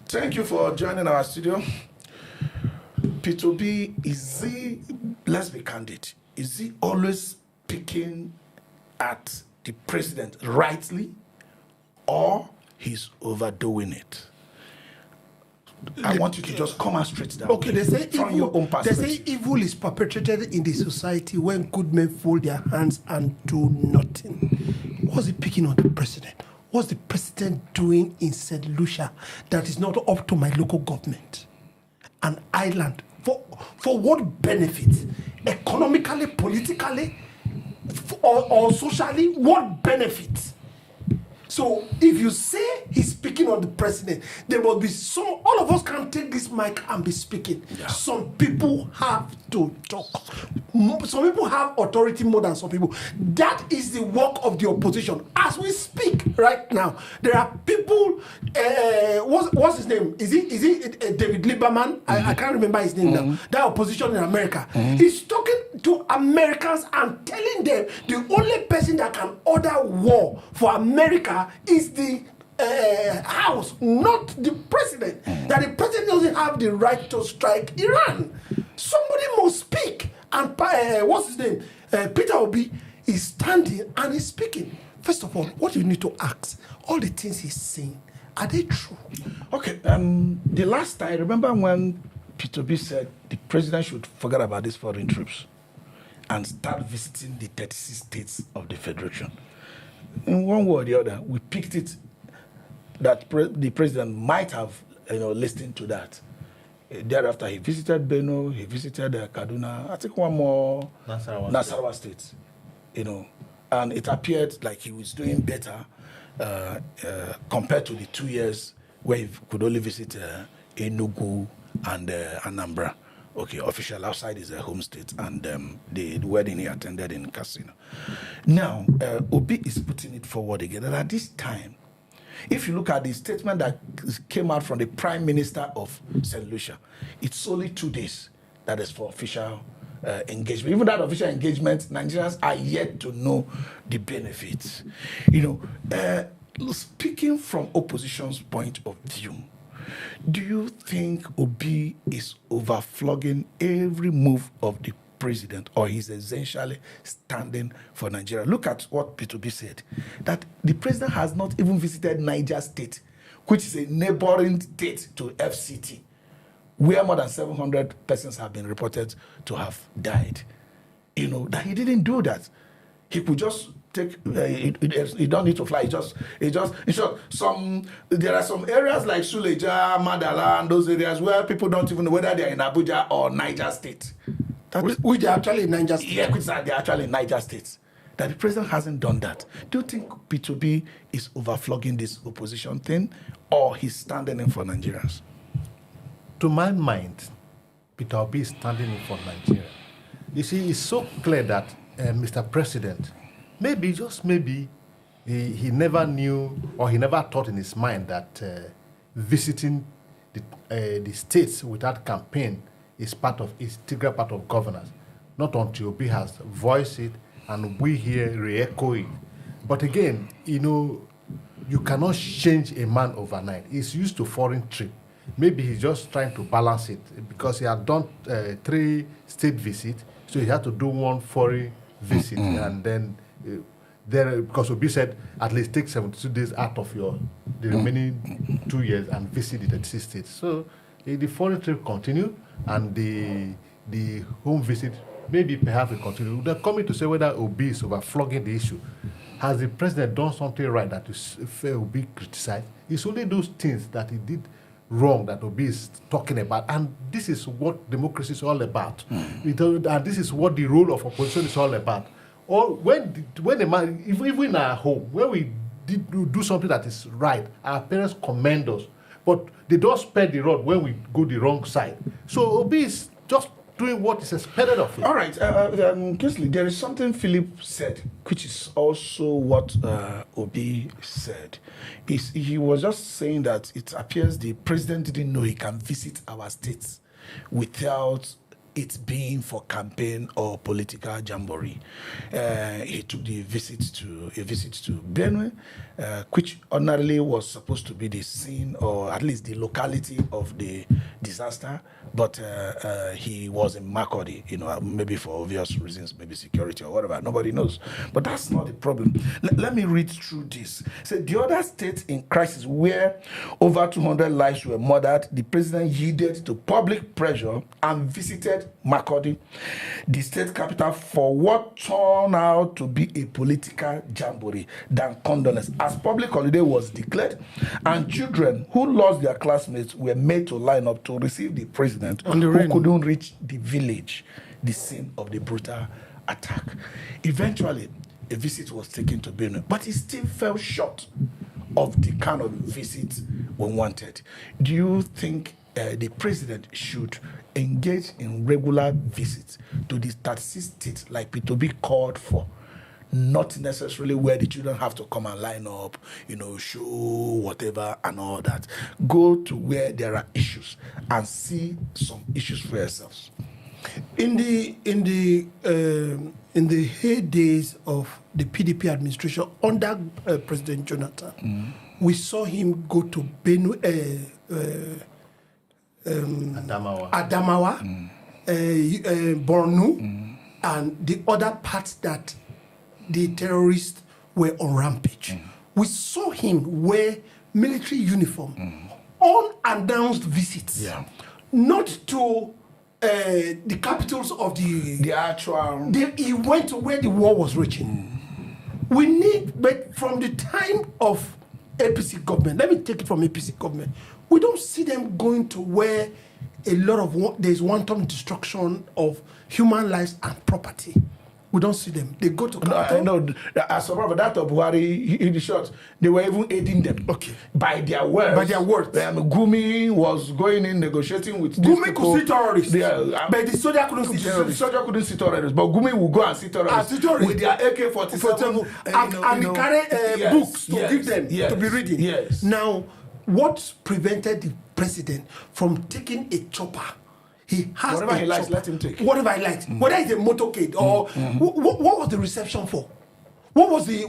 Thank you for joining our studio. P2B, is he, let's be candid, is he always picking at the president rightly, or he's overdoing it? I want you to just come out straight down. Okay, they say from evil, your own perspective. they say evil is perpetrated in the society when good men fold their hands and do nothing. What's he picking on the president? What's the president doing in St. Lucia that is not up to my local government? An island. For what benefit? Economically, politically, or socially, what benefit? So if you say he's speaking on the president, there will be some, all of us can take this mic and be speaking. Yeah. Some people have to talk. Some people have authority more than some people. That is the work of the opposition. As we speak right now, there are people, what's his name? Is it David Lieberman? I can't remember his name now. That opposition in America. He's talking to Americans and telling them the only person that can order war for America is the House, not the president. That the president doesn't have the right to strike Iran. Somebody must speak. And what's his name? Peter Obi is standing and he's speaking. First of all, what you need to ask, all the things he's saying, are they true? Okay, the last time, remember when Peter Obi said the president should forget about these foreign troops and start visiting the 36 states of the Federation? In one way or the other, we picked it that the president might have, listened to that. Thereafter, he visited Benue, he visited Kaduna, I think one more, Nasarawa State, and it appeared like he was doing better compared to the 2 years where he could only visit Enugu and Anambra. Okay, official outside his home state, and the wedding he attended in Casino. Now, Obi is putting it forward again, and at this time, if you look at the statement that came out from the Prime Minister of St. Lucia, it's only 2 days that is for official engagement. Even that official engagement, Nigerians are yet to know the benefits. Speaking from opposition's point of view, do you think Obi is overflogging every move of the president, or he's essentially standing for Nigeria? Look at what P2B said, that the president has not even visited Niger State, which is a neighboring state to FCT, where more than 700 persons have been reported to have died. That he didn't do that. He could just take, you don't need to fly. In short, there are some areas like Suleja, Madala, and those areas where people don't even know whether they're in Abuja or Niger State. Which are actually in Niger State. Yeah, they're actually in Niger State. That the president hasn't done that. Do you think P2B is overflogging this opposition thing, or he's standing in for Nigerians? To my mind, Peter Obi is standing in for Nigeria. You see, it's so clear that Mr. President, maybe, just maybe, he never knew, or he never thought in his mind that visiting the states without campaign is integral part of governance. Not until Obi has voiced it and we here re-echo it. But again, you cannot change a man overnight. He's used to foreign trip. Maybe he's just trying to balance it because he had done 3 state visits, so he had to do 1 foreign visit, and then because Obi said at least take 72 days out of the remaining 2 years and visit the 36 states. So the foreign trip continue, and the home visit maybe perhaps will continue. They're coming to say whether Obi is overflogging the issue. Has the president done something right that is Obi criticized? It's only those things that he did wrong that Obi is talking about, and this is what democracy is all about. And this is what the role of opposition is all about. Or when a man, even in our home, when we do something that is right, our parents commend us, but they don't spare the rod when we go the wrong side. So Obi is just doing what is expected of him. All right, Kingsley, there is something Philip said, which is also what Obi said. He was just saying that it appears the president didn't know he can visit our states without it being for campaign or political jamboree. He took a visit to Benue, which ordinarily was supposed to be the scene or at least the locality of the disaster, but he was in Makurdi, maybe for obvious reasons, maybe security or whatever. Nobody knows. But that's not the problem. Let me read through this. So the other states in crisis where over 200 lives were murdered, the president yielded to public pressure and visited Makurdi, the state capital, for what turned out to be a political jamboree than condolence, as public holiday was declared, and children who lost their classmates were made to line up to receive the president who couldn't reach the village, the scene of the brutal attack. Eventually, a visit was taken to Benue, but it still fell short of the kind of visit we wanted. Do you think the president should engage in regular visits to the 36 states like P2B called for? Not necessarily where the children have to come and line up, show whatever and all that. Go to where there are issues and see some issues for yourselves. In the heydays of the PDP administration under President Jonathan, we saw him go to Benue, Adamawa, Borno, and the other parts that the terrorists were on rampage. We saw him wear military uniform, unannounced visits, not to the capitals of the actual. He went to where the war was raging. But from the time of APC government, let me take it from APC government, we don't see them going to where there's wanton destruction of human lives and property. We don't see them. They go to capital. No, as of that of Buhari, in the short, they were even aiding them. By their words. Gumi was going in negotiating with Gumi could see terrorists. But the soldier couldn't see terrorists. Soldier couldn't see terrorists. But Gumi will go and see terrorists. With their AK-47. And they carry books to give them to be reading. Yes. Now, what prevented the president from taking a chopper? He has whatever he likes, let him take. Whatever he likes, whether it's a motorcade or what was the reception for? What was the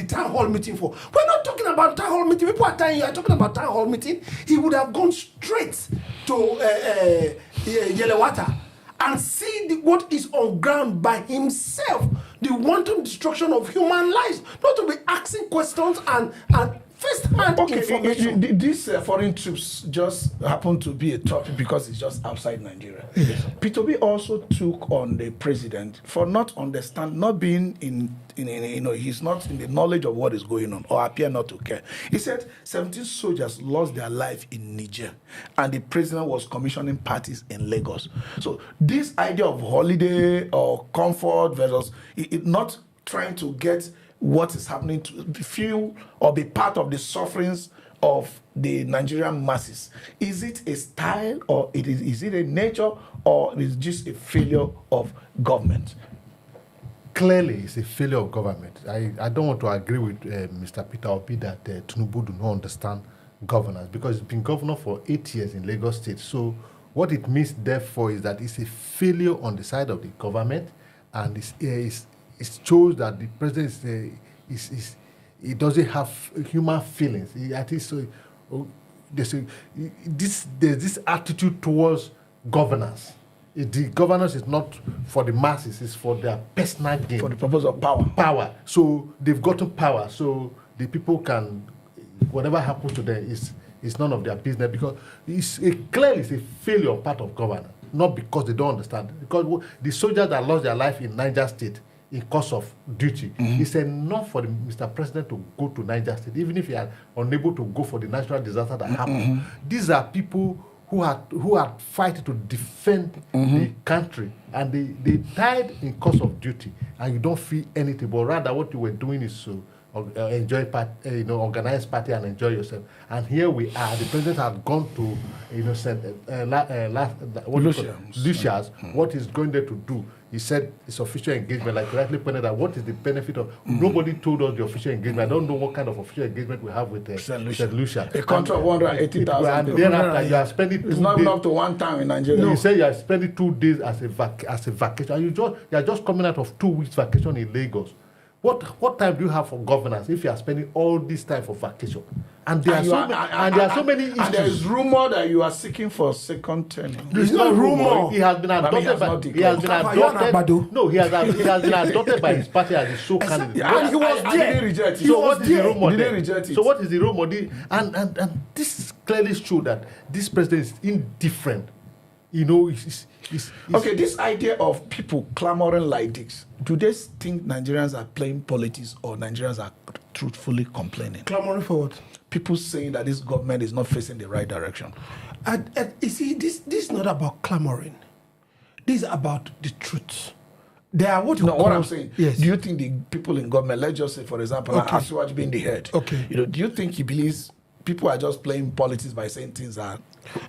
town hall meeting for? We're not talking about town hall meeting. People are telling you, talking about town hall meeting. He would have gone straight to Yelewata and see what is on ground by himself. The wanton destruction of human lives, not to be asking questions and first-hand information. These foreign troops just happen to be a topic because it's just outside Nigeria. Yes. P2B also took on the president for not being he's not in the knowledge of what is going on or appear not to care. He said 17 soldiers lost their life in Niger and the president was commissioning parties in Lagos. So this idea of holiday or comfort versus not trying to get what is happening to feel or be part of the sufferings of the Nigerian masses. Is it a style or is it a nature or is it just a failure of government? Clearly, it's a failure of government. I don't want to agree with Mr. Peter Obi that Tinubu do not understand governance because he's been governor for 8 years in Lagos State. So what it means, therefore, is that it's a failure on the side of the government and it shows that the president he doesn't have human feelings. There's this attitude towards governance. The governance is not for the masses; it's for their personal gain. For the purpose of power. Power. So they've gotten power. So the people can, whatever happens to them is none of their business because clearly it's a failure on part of governance, not because they don't understand. Because the soldiers that lost their life in Niger State in course of duty. It's enough for Mr. President to go to Niger State, even if he are unable to go for the natural disaster that happened. These are people who are fighting to defend the country, and they died in course of duty, and you don't feel anything, but rather what you were doing is to enjoy organize party and enjoy yourself. And here we are. The president had gone to Lucia's. What he's going there to do he said it's official engagement, like you rightly pointed out. What is the benefit of? Nobody told us the official engagement. I don't know what kind of official engagement we have with St. Lucia. A contract of 180,000. And thereafter, you are spending 2 days. It's not enough to one time in Nigeria. You say you are spending 2 days as a vacation, and you are just coming out of 2 weeks vacation in Lagos. What time do you have for governance if you are spending all this time for vacation? And there are so many issues. And there is rumor that you are seeking for second tenure. There's no rumor. He has been adopted by. He has been adopted. No, he has been adopted by his party as a sole candidate. And he was there. So what is the rumor? Did they reject it? So what is the rumor? And this clearly shows that this president is indifferent. You know, okay, this idea of people clamoring like this, do they think Nigerians are playing politics or Nigerians are truthfully complaining? Clamoring for what? People saying that this government is not facing the right direction. You see, this is not about clamoring. This is about the truth. They are what I'm saying. Yes. Do you think the people in government, let's just say, for example, Asiwaju being the head, okay, do you think he believes people are just playing politics by saying things are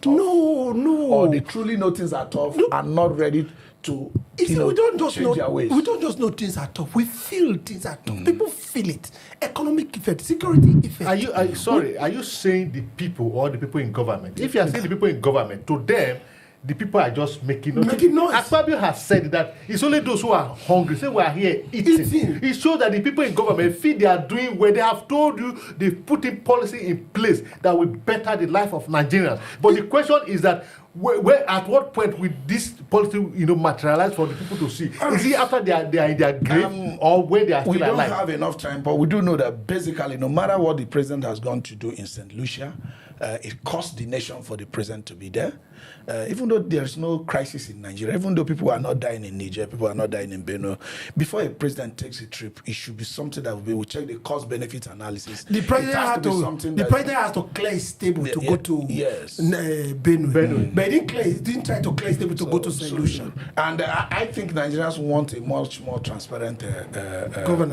tough? No. Or they truly know things are tough and not ready to we don't just change their ways. We don't just know things are tough. We feel things are tough. People feel it. Economic effect, security effect. Are you saying the people or the people in government? If you are saying the people in government, to them, the people are just making noise. Akpabio has said that it's only those who are hungry. Say we are here eating. It shows that the people in government feel they are doing where they have told you they've put in policy in place that will better the life of Nigerians. But the question is that where at what point will this policy materialize for the people to see? Is it after they are in their grave or where they are still alive? We don't have enough time, but we do know that basically no matter what the president has gone to do in St. Lucia, it cost the nation for the president to be there. Even though there's no crisis in Nigeria, even though people are not dying in Niger, people are not dying in Benue, before a president takes a trip, it should be something that we will check the cost-benefit analysis. The president has to clear his table to go to Benue. But he didn't try to clear his table to go to St. Lucia. And I think Nigerians want a much more transparent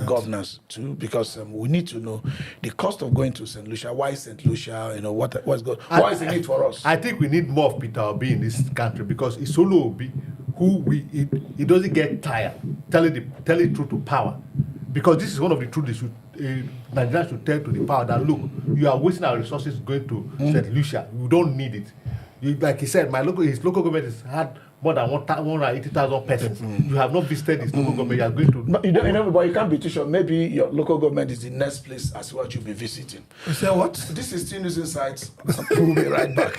governance too, because we need to know the cost of going to St. Lucia. Why St. Lucia? What's good? Why is it need for us? I think we need more of Peter Obi in this country, because it's Solo Obi who he doesn't get tired telling truth to power, because this is one of the truths Nigerians should tell to the power that look, you are wasting our resources going to St. Lucia. You don't need it. Like he said, his local government has had more than 180,000 persons. You have not visited his local government. You are going to. But you can't be too sure. Maybe your local government is the next place as what you'll be visiting. You say what? This is still News Insights. We'll be right back.